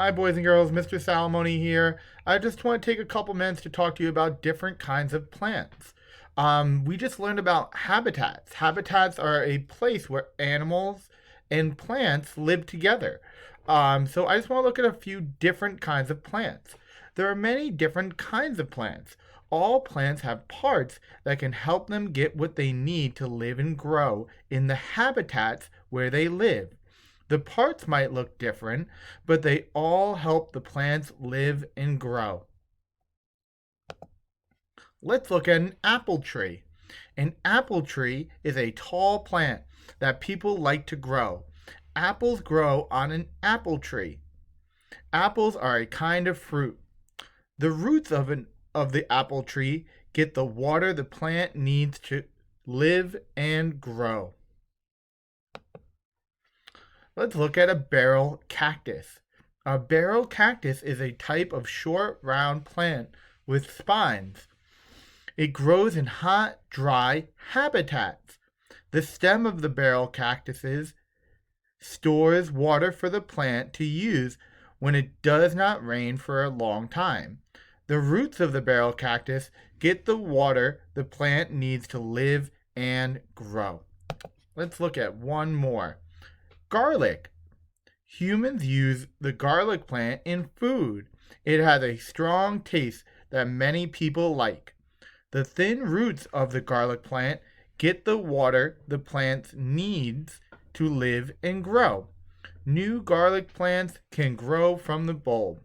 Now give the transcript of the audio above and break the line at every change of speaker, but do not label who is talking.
Hi, boys and girls. Mr. Salamoni here. I just want to take a couple minutes to talk to you about different kinds of plants. We just learned about habitats. Habitats are a place where animals and plants live together. So I just want to look at a few different kinds of plants. There are many different kinds of plants. All plants have parts that can help them get what they need to live and grow in the habitats where they live. The parts might look different, but they all help the plants live and grow. Let's look at an apple tree. An apple tree is a tall plant that people like to grow. Apples grow on an apple tree. Apples are a kind of fruit. The roots of the apple tree get the water the plant needs to live and grow. Let's look at a barrel cactus. A barrel cactus is a type of short, round plant with spines. It grows in hot, dry habitats. The stem of the barrel cactuses stores water for the plant to use when it does not rain for a long time. The roots of the barrel cactus get the water the plant needs to live and grow. Let's look at one more. Garlic. Humans use the garlic plant in food. It has a strong taste that many people like. The thin roots of the garlic plant get the water the plant needs to live and grow. New garlic plants can grow from the bulb.